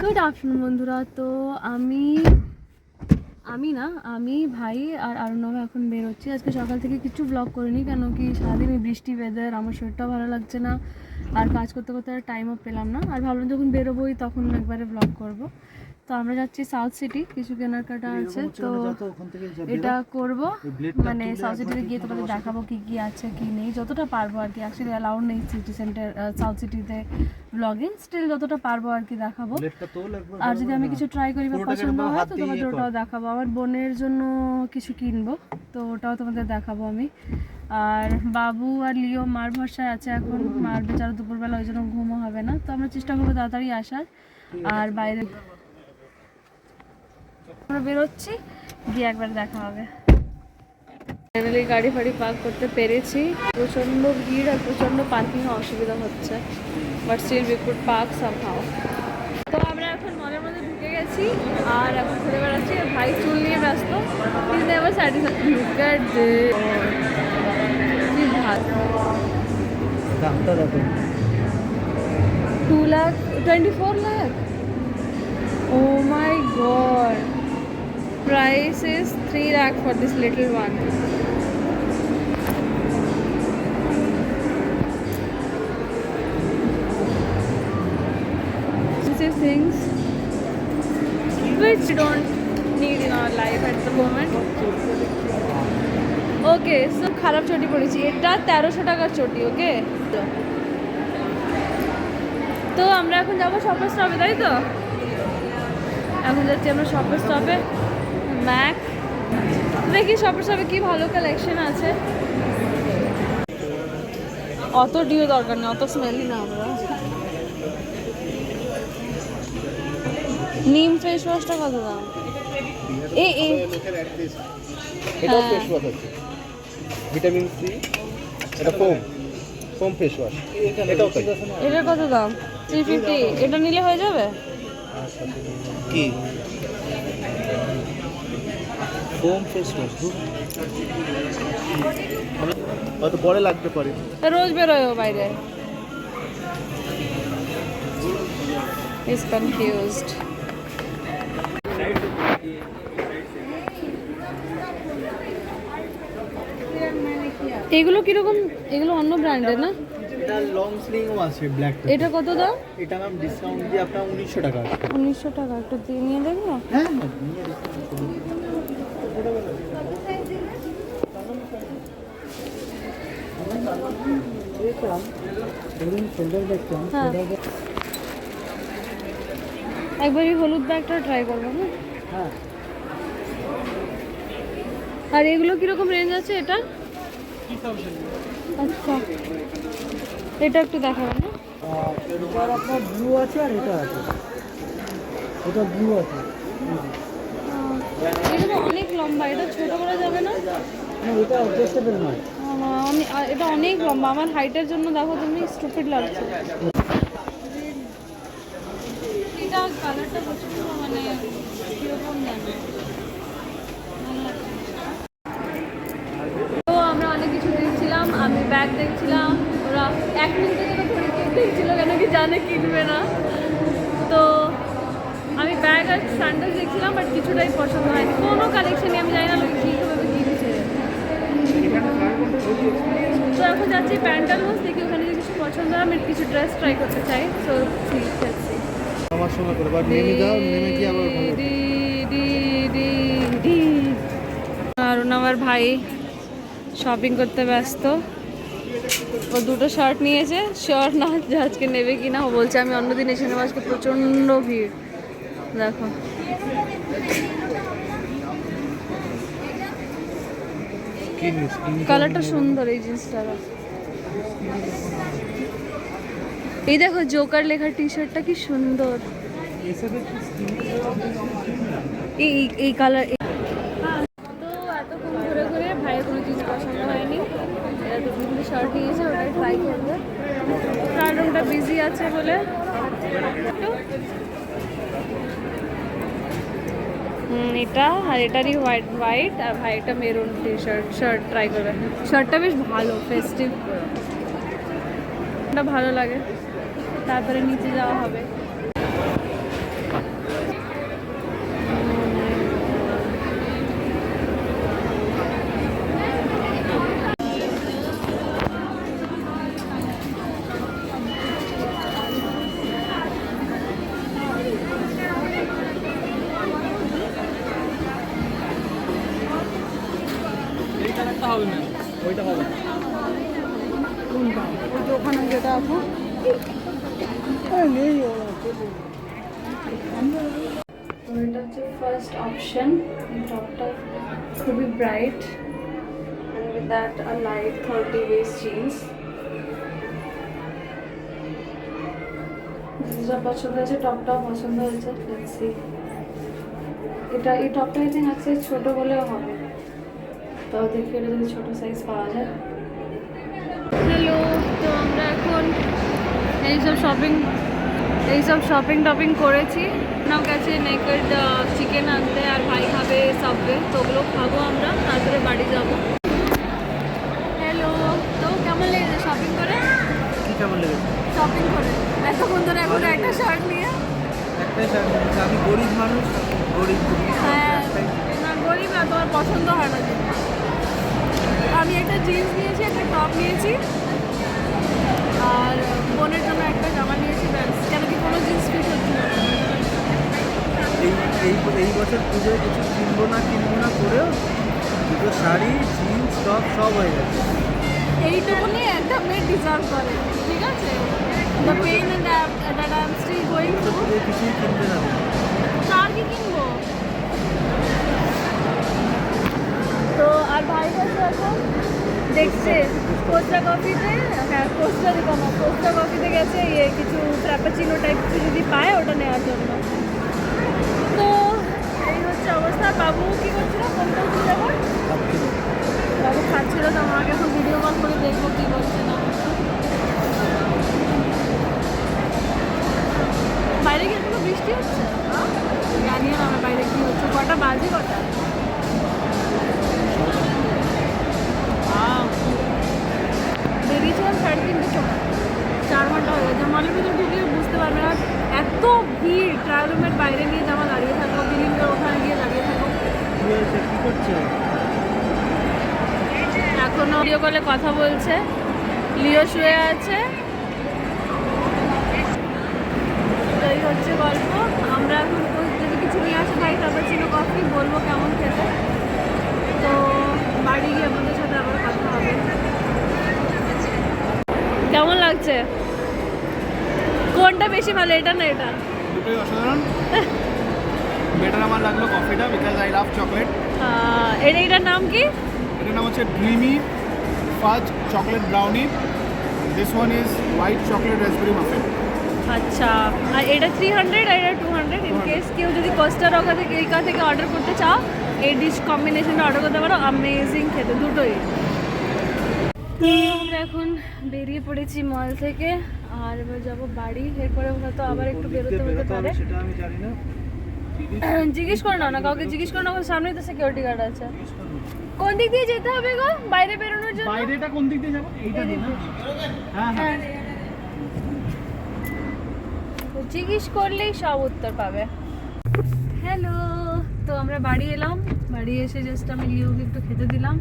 Good afternoon বন্ধুরা। তো আমি ভাই আর আরুণব এখন বেরোচ্ছি। আজকে সকাল থেকে কিছু ব্লগ করিনি, কেন কি সারাদিন বৃষ্টি ওয়েদার, আমার শরীরটাও ভালো লাগছে না, আর কাজ করতে করতে আর টাইমও পেলাম না। আর ভাবলাম যখন বেরোবোই তখন একবারে ব্লগ করব। তো আমরা যাচ্ছি সাউথ সিটি, কিছু কেনাকাটা আছে, তো এটা করব। মানে সাউথ সিটিতে গিয়ে তোমাদের দেখাবো কি কি আছে কি নেই, যতটা পারবো আর কি। অ্যাকচুয়ালি অ্যালাউড নেই সিটি সেন্টার সাউথ সিটিতে ব্লগিং, স্টিল যতটা পারবো আর কি দেখাবো। আর যদি আমি কিছু ট্রাই করি বা পছন্দ হয় তো তোমাদের ওটাও দেখাবো। আমার বোনের জন্য কিছু কিনবো, তো ওটাও তোমাদের দেখাবো আমি। আর বাবু আর লিও মার ভরসায় আছে এখন, মার বেচারা দুপুরবেলা ওই জন্য ঘুমও হবে না, তো আমরা চেষ্টা করবো তাড়াতাড়ি আসার। আর বাইরে আমরা বেরোচ্ছি, গিয়ে একবার দেখা হবে। ফাইনালি গাড়ি ফাড়ি পার্ক করতে পেরেছি। প্রচণ্ড ভিড় আর প্রচণ্ড পার্কিংয়ে অসুবিধা হচ্ছে, but still we could park somehow. তো আমরা এখন মলের মধ্যে ঢুকে গেছি আর এখন ঘুরে বেড়াচ্ছি। ভাই চুল নিয়ে ব্যস্ত, is never satisfied. Look at this, কি ভাত। দামটা দেখো, 2,24 lakh। Oh my god, price is 3 lakh for this little one. These things which we don't need in our life at the moment. Okay, so খারাপ চটি পড়েছি, এটা 1300 টাকার চটি। ওকে, তো আমরা এখন যাবো শপার স্টপে, তাই তো? এখন যাচ্ছি আমরা শপার স্টপে, ম্যাক। দেখি শপার স্টপে কি ভালো কালেকশন আছে। অত ডিও দরকার নেই, অত স্মেলি না আমরা। নিম ফেস ওয়াশটা কত দাম? এটাও ফেস ওয়াশ আছে, ভিটামিন সি, এটা ফোম ফেস ওয়াশ, এটাও তাই। এটার কত দাম? 350। এটা নিলে হয়ে যাবে কি ফোম ফেস ওয়াশ? হয়তো পরে লাগতে পারে, রোজ বেরোয় বাইরে। Is confused. এগুলো কিরকম? এগুলো অন্য ব্র্যান্ডের না? এটা লং স্লিংও আছে ব্ল্যাকটা। এটা কত দাম? এটা ম্যাম ডিসকাউন্ট দিয়ে আপনার 1900 টাকা আছে। 1900 টাকা? একটু দিয়ে নিয়ে দেখবো। হ্যাঁ, একবার এই হলুদ ব্যাগটা ট্রাই করবো। হ্যাঁ, আর এগুলো কিরকম রেঞ্জ আছে? এটা আচ্ছা, এটা একটু দেখাবেন না? এটার আপনার ব্লু আছে আর এটা আছে, এটা ব্লু আছে। এটা তো অনেক লম্বা, এটা ছোট করা যাবে না? না, এটা অ্যাডজাস্টেবল নয়। এটা অনেক লম্বা, আমার হাইটের জন্য দেখো তুমি, স্টুপিড লাগছে। এটা কালারটা প্রচন্ড, মানে কিরকম জানো। তো আমরা অনেক কিছু দেখছিলাম, আমি ব্যাগ দেখছিলাম, ওরা 1 মিনিটের জন্য ঘড়ি দেখছিল, কেন কি জানে কিনবে না। তো আমি ব্যাগ আর স্যান্ডেল দেখছিলাম, বাট কিছুটাই পছন্দ হয়নি, কোনো কালেকশনই। আমি জানি না লোক কীভাবে কিনছে। তো এখন যাচ্ছি প্যান্টালুন্স, দেখি ওখানে যদি কিছু পছন্দ হয়। আমি কিছু ড্রেস ট্রাই করতে চাই, সো ঠিক আছে। আমার সঙ্গে করে বাট নেমে যাও, নেমে কি আবার আর আমার ভাই শপিং করতে ব্যস্ত। ও 2টো শার্ট নিয়েছে, শিওর না যে আজকে নেবে কিনা। ও বলছে আমি অন্যদিন এসে নেবো, আজকে প্রচণ্ড ভিড়। দেখো কালারটা সুন্দর, এই জিন্সটা। এই দেখো জোকার লেখা টি শার্টটা কি সুন্দর। এই কালার। তো এতক্ষণ ঘুরে ঘুরে ভাইয়ের কোনো জিনিস পছন্দ হয়নি, এরা তো বিভিন্ন শার্ট নিয়েছে, ওটাই ট্রাই করবে। ট্রায়াল রুমটা বিজি আছে বলে। এটা আর এটারই হোয়াইট আর ভাই এটা মেরুন টি শার্ট ট্রাই করবে। শার্টটা বেশ ভালো, ফেস্টিভ, এটা ভালো লাগে। তারপরে নিচে যাওয়া হবে। দেখো। তো এটা হচ্ছে ফার্স্ট অপশন। এই টপটা খুবই bright and with that a light 30 waist jeans. যেটা পছন্দ হয়েছে, টপটাও পছন্দ হয়েছে। Let's see. এটা এই টপটা আই থিঙ্ক আছে ছোট বলেও হবে, তো দেখি এটা যদি ছোট সাইজ পাওয়া যায়। হ্যালো, তো আমরা এখন এইসব শপিং টপিং করেছি। নাও গেছে নেকেড চিকেন আনতে, আর ভাই খাবে সাবওয়ে, তো ওগুলো খাবো আমরা, তারপরে বাড়ি যাবো। হ্যালো, তো কেমন লেগেছে শপিং করে? কি কেমন লেগেছে? শপিং করে এতক্ষণ ধরে এখন একটা শার্ট নিয়ে। একটাই শার্ট, আমি গরিব মানুষ, গরিব হ্যাঁ, না গরিব না, তোমার পছন্দ হয় না জিনিস। আমি একটা জিন্স নিয়েছি, একটা টপ নিয়েছি, আর বোনের জন্য একটা জামা নিয়েছি ব্যাস। কেন কি কোনো জিন্স ফিট হচ্ছে না। এই বছর পুজোয় কিছু কিনবো না করেও দুটো শাড়ি, জিন্স, টপ সব হয়ে গেছে। এইটুকুনি একটা মেয়ে ডিজার্ভ করে, ঠিক আছে? The pain and that I am still going through. কিছুই কিনতে যাবে, আর কি কিনবো? তো আর ভাই কাছে এখন দেখছে কোস্টা কফিতে, হ্যাঁ কোস্টা কফিতে গেছে কিছু ফ্র্যাপাচিনো টাইপ কিছু যদি পায় ওটা নেওয়ার জন্য। তো এই হচ্ছে অবস্থা। বাবু কি করছিল, ফোন করছিল এখন? বাবু খাচ্ছিল, তো আমাকে এখন ভিডিও কল করে দেখবো কী করছে না। বাইরে কি এখনো বৃষ্টি হচ্ছে? জানিও না আমার বাইরে কী হচ্ছে। কটা বাজে? বেরিয়েছিলাম 3:30 সময়, 4 ঘন্টা হয়ে গেছে। মলের ভিতরে ঢুকলে বুঝতে পারবে না, এত ভিড়। ট্রায়াল রুমের বাইরে নিয়ে যাওয়া, দাঁড়িয়ে থাকো, বিল্ডিংয়ের ওখানে গিয়ে দাঁড়িয়ে থাকো। কি করছে? এখনও ভিডিও কলে কথা বলছে, লিও শুয়ে আছে। তো এই হচ্ছে গল্প। আমরা এখন যদি কিছু নিয়ে আসে ভাই ফ্র্যাপাচিনো কফি, বলবো কেমন খেতে। তো বাড়ি গিয়ে আপনাদের সাথে আবার কথা হবে। কেমন লাগছে? কোনটা বেশি ভালো, এটা না এটা? দুটোই অসাধারণ। বেটার আমার লাগলো কফিটা, বিকজ আই লাভ চকলেট। এটার নাম কি? এটার নাম হচ্ছে ড্রিমি ফাজ chocolate brownie. This one is white chocolate raspberry muffin. আচ্ছা, আর এটা 300 আর এটা 200। ইন কেস কেউ যদি কোস্টা রকা থেকে এইকা থেকে অর্ডার করতে চাও, এই ডিশ কম্বিনেশনটা অর্ডার করতে পারো। অ্যামেজিং খেতে দুটোই। আমরা এখন বেরিয়ে পড়েছি মল থেকে, আর এবার যাবো বাড়ি। এরপরে হয়তো আবার একটু বেরোতে হতে পারে, সেটা আমি জানি না। জিজ্ঞেস করে নাও না, কাউকে জিজ্ঞেস করে নাও। সামনেই তো সিকিউরিটি গার্ড আছে। কোন দিক দিয়ে যেতে হবে গো বাইরে বেরোনোর জন্য? বাইরেটা কোন দিক দিয়ে যাবো? এইটা দিয়ে না? হ্যাঁ হ্যাঁ। জিজ্ঞেস করলেই সব উত্তর পাবে। হ্যালো, তো আমরা বাড়ি এলাম। বাড়ি এসে জাস্ট আমি লিওকে একটু খেতে দিলাম।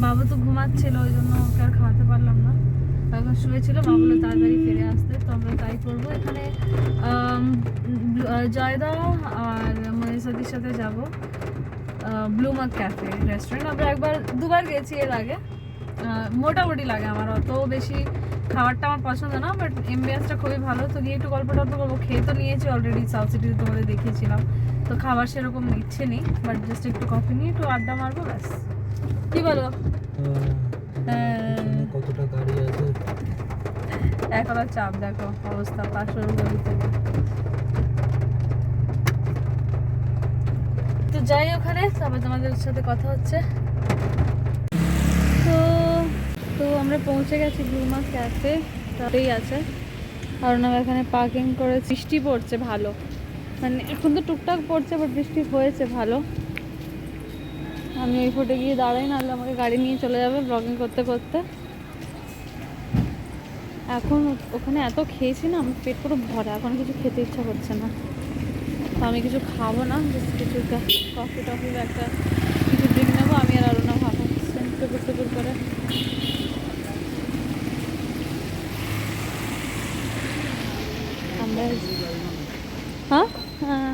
বাবু তো ঘুমাচ্ছিল, ওই জন্য ওকে আর খাওয়াতে পারলাম না। এখন শুয়েছিল, বাবুলো তাড়াতাড়ি ফিরে আসতে, তো আমরা তাই করবো। এখানে জয়দা আর মনীষাদির সাথে যাব ব্লু মার্ক ক্যাফে রেস্টুরেন্ট। আমরা একবার দুবার গেছি এর আগে। মোটামুটি লাগে আমার, অত বেশি খাবারটা আমার পছন্দ না, বাট এমবিএসটা খুবই ভালো। তো গিয়ে একটু গল্প টল্প করবো। খেয়ে তো নিয়েছি অলরেডি, সাউথ সিটিতে তোমাদের দেখিয়েছিলাম। তো খাবার সেরকম ইচ্ছে নেই, বাট জাস্ট একটু কফি নিয়ে একটু আড্ডা মারবো ব্যাস। কি বলো? কতটা গাড়ি আছে এখন আর চাপ দেখো অবস্থা, 500 গাড়ি থেকে। তো যাই ওখানে, তারপর তোমাদের সাথে কথা হচ্ছে। তো আমরা পৌঁছে গেছি ব্লু মার্ক ক্যাফে, তাতেই আছে। আর ওনারা এখানে পার্কিং করে। বৃষ্টি পড়ছে ভালো, মানে এখন তো টুকটাক পড়ছে, বাট বৃষ্টি হয়েছে ভালো। আমি ওই ফুটে গিয়ে দাঁড়াই, নাহলে আমাকে গাড়ি নিয়ে চলে যাবে ব্লগিং করতে করতে। এখন ওখানে এত খেয়েছি না, আমার পেট পুরো ভরা, এখন কিছু খেতে ইচ্ছা করছে না। তো আমি কিছু খাবো না, জাস্ট কিছু কফি টফি বা একটা কিছু ড্রিঙ্ক নেবো। আমি আর আরো না ভাবো টুকুর করে। আমরা হ্যাঁ হ্যাঁ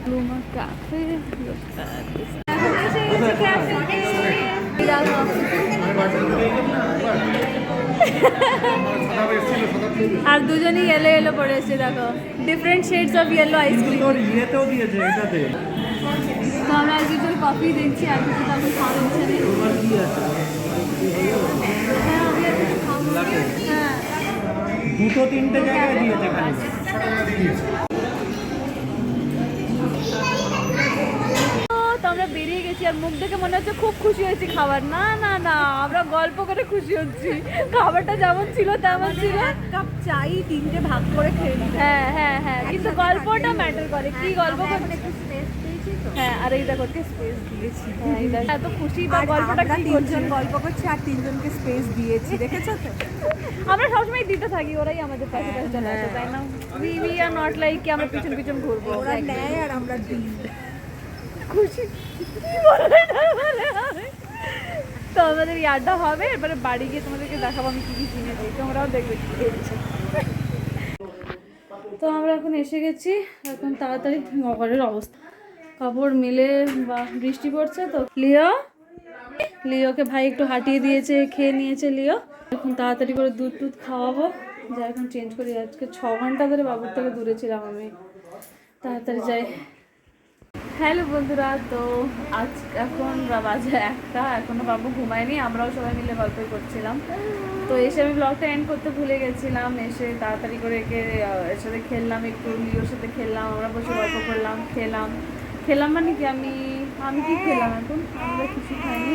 ব্লু মার্ক ক্যাফে। আর দুজনই ইয়েলো ইয়েলো পরে এসেছে দেখো, different shades of yellow ice cream. তোর ইয়েতেও দিয়েছে এটাতে। তো আমরা আর কিছু কফি দেখছি, আর কিছু তেমন খাওয়া হচ্ছে না। তোমার কি আছে? হ্যাঁ, দুটো তিনটে জায়গায় দিয়েছে খালি। তো আমরা বেরিয়ে গেছি, আর মুখ দেখে মনে হচ্ছে খুব খুশি হয়েছি খাবার। না না না, আমরা গল্প করে খুশি হচ্ছি, খাবারটা যেমন ছিল তেমন ছিল। কাপ চাই তিনটে ভাগ করে খেয়ে নিতে। হ্যাঁ হ্যাঁ হ্যাঁ, কিন্তু গল্পটা ম্যাটার করে, কি গল্প করছে। একটু স্পেস পেয়েছি তো। হ্যাঁ, আর এই দেখো স্পেস দিয়েছি। হ্যাঁ, এই দেখো এত খুশি বা আর গল্পটা আমরা কি করছে। তিনজন গল্প করছি আর তিনজনকে স্পেস দিয়েছি, দেখেছো তো? আমরা সবসময় দিতে থাকি, ওরাই আমাদের পাশে পাশে চলে আসে, তাই না? উই আর নট লাইক কি আমরা পিছন পিছন ঘুরবো। ওরা নেয় আর আমরা দিই। খুশি কি বলে না বলে হবে। তো আমাদের এই আড্ডা হবে, এরপরে বাড়ি গিয়ে তোমাদেরকে দেখাবো আমি কি কি কিনেছি, তোমরাও দেখবে কি কিনেছি। তো আমরা এখন এসে গেছি, এখন তাড়াতাড়ি ঘরের অবস্থা, কাপড় মিলে বা বৃষ্টি পড়ছে তো। লিওকে ভাই একটু হাঁটিয়ে দিয়েছে, খেয়ে নিয়েছে লিও। এখন তাড়াতাড়ি করে দুধ টুধ খাওয়াবো, যা এখন চেঞ্জ করি। আজকে 6 ঘন্টা ধরে বাবুর থেকে দূরে ছিলাম আমি, তাড়াতাড়ি যাই। হ্যালো বন্ধুরা, তো আজ এখন বাজে 1টা, এখনও বাবু ঘুমায়নি, আমরাও সবাই মিলে গল্প করছিলাম। তো এসে আমি ব্লগটা এন্ড করতে ভুলে গেছিলাম, এসে তাড়াতাড়ি করে এর সাথে খেললাম, একটু লিওর সাথে খেললাম, আমরা বসে গল্প করলাম, খেলাম মানে কি আমি কি খেলাম, এখন আমরা কিছু খাইনি।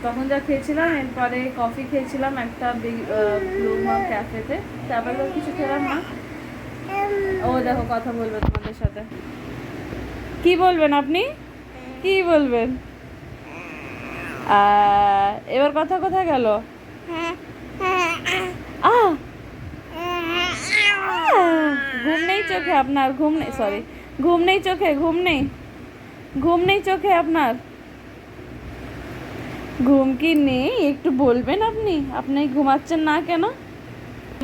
তখন যা খেয়েছিলাম, এরপরে কফি খেয়েছিলাম একটা ব্লু মার্ক ক্যাফেতে, তারপরে তো কিছু খেলাম না। ও দেখো কথা বলবে তোমাদের সাথে। কি বলবেন আপনি, কি বলবেন? এবার কথা কোথায় গেল? ঘুম নেই চোখে আপনার? ঘুম নেই, সরি, ঘুম নেই চোখে? ঘুম নেই চোখে আপনার? ঘুম কি নেই একটু বলবেন আপনি ঘুমাচ্ছেন না কেন?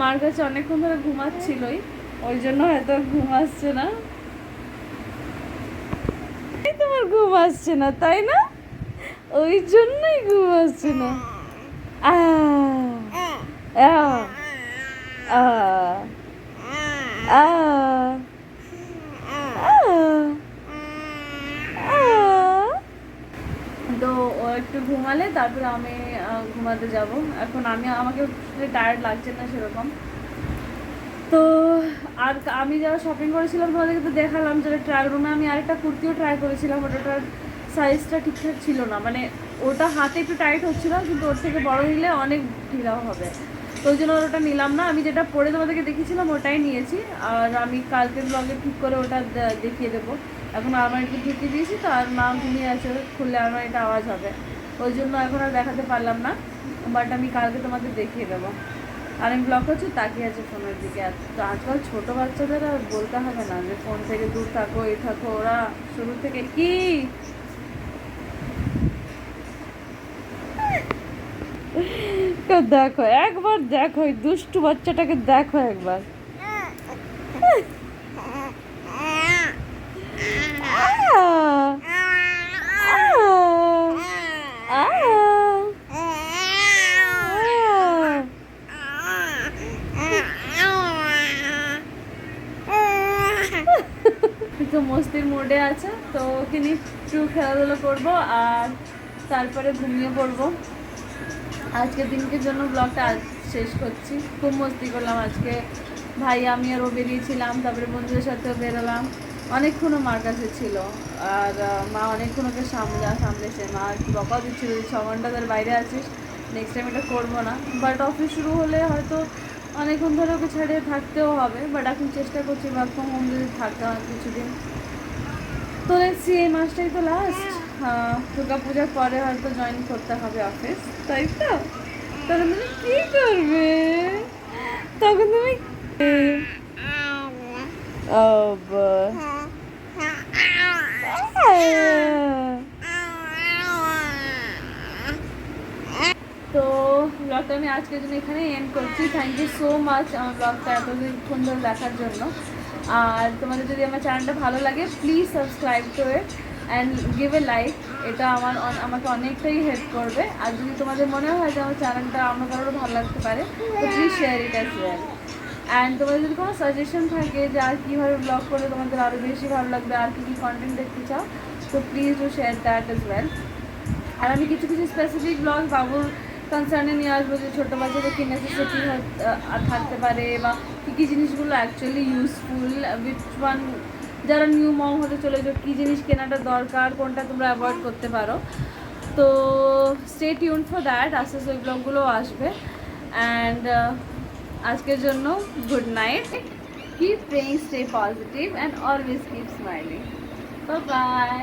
মার কাছে অনেকক্ষণ ধরে ঘুমাচ্ছিলই, ওই জন্য হয়তো ঘুম আসছে না। তোমার ঘুম আসছে না তাই না, ওই জন্যই ঘুম আসছে না। তো ও একটু ঘুমালে তারপরে আমি ঘুমাতে যাব। এখন আমাকে টায়ার্ড লাগছে না সেরকম। তো আর আমি যারা শপিং করেছিলাম তোমাদেরকে তো দেখালাম, যেটা ট্রায়াল রুমে আমি আরেকটা কুর্তিও ট্রাই করেছিলাম, ওটার সাইজটা ঠিকঠাক ছিল না, মানে ওটা হাতে একটু টাইট হচ্ছিল, কিন্তু ওর থেকে বড় নিলে অনেক ঢিলাও হবে, তো ওই জন্য ওটা নিলাম না। আমি যেটা পরে তোমাদেরকে দেখিয়েছিলাম ওটাই নিয়েছি, আর আমি কালকের ব্লগে ঠিক করে ওটা দেখিয়ে দেবো। এখন আলমারিটা ঢুকিয়ে দিয়েছি তো, আর মা ঘুমিয়ে আছে, খুললে আলমারিটা আওয়াজ হবে, ওই জন্য এখন আর দেখাতে পারলাম না, বাট আমি কালকে তোমাদের দেখিয়ে দেবো। আর আমি ব্লগ করছি তাকিয়ে আছে ফোনের দিকে। তো আজকাল ছোটো বাচ্চাদের আর বলতে হবে না যে ফোন থেকে দূর থাকো, এই থাকো, ওরা শুরু থেকে কি দেখো, একবার দেখো এই দুষ্টু বাচ্চাটাকে, দেখো একবার। তো মস্তির মোডে আছে, তো ওকে নিয়ে একটু খেলাধুলো করবো আর তারপরে ঘুমিয়ে পড়বো। আজকের দিনকের জন্য ব্লগটা আজ শেষ করছি। খুব মস্তি করলাম আজকে, ভাই আমি আর ও বেরিয়েছিলাম, তারপরে বন্ধুদের সাথেও বেরোলাম, অনেকক্ষণও মার কাছে ছিল, আর মা অনেকক্ষণ ওকে সামলেছে, মা একটু বকাও দিচ্ছিল যে 6 ঘন্টা ধরে বাইরে আছিস, নেক্সট টাইম এটা করবো না। বাট অফিস শুরু হলে হয়তো অনেকক্ষণ ধরে ওকে ছেড়ে থাকতেও হবে, বাট এখন চেষ্টা করছি ওয়ার্ক ফ্রম হোম যদি থাকতে হয় কিছুদিন। তো দেখছি এই মাসটাই তো লাস্ট, দুর্গা পূজার পরে হয়তো জয়েন করতে হবে অফিস, তাই তো? তখন তুমি কি করবে? তখন তুমি তো ব্লগটা আমি আজকের জন্য এখানে এন্ড করছি। থ্যাংক ইউ সো মাচ আমার ব্লগটা এতক্ষণ ধরে দেখার জন্য। আর তোমাদের যদি আমার চ্যানেলটা ভালো লাগে please subscribe to it, and give a like. এটা আমাকে অনেকটাই হেল্প করবে। আর যদি তোমাদের মনে হয় যে আমার চ্যানেলটা আমার কারোর ভালো লাগতে পারে, তো please share it as well. And তোমাদের যদি কোনো সাজেশন থাকে যে আর কীভাবে ব্লগ করলে তোমাদের আরও বেশি ভালো লাগবে, আর কী কী কন্টেন্ট দেখতে চাও, তো please do share that as well. আর আমি কিছু কিছু স্পেসিফিক ব্লগ বাবুর কনসার্নে নিয়ে আসবো, যে ছোটো বাচ্চাদের কী নেসেসিটি থাকতে পারে, বা কী কী জিনিসগুলো অ্যাকচুয়ালি ইউজফুল, উইচ ওয়ান যারা নিউ মম হতে চলেছে কী জিনিস কেনাটা দরকার, কোনটা তোমরা অ্যাভয়েড করতে পারো। তো স্টে টিউন ফর দ্যাট, আস্তে আস্তে ওই ব্লগগুলো আসবে। অ্যান্ড আজকের জন্য good night, keep praying, stay positive and always keep smiling. Bye bye.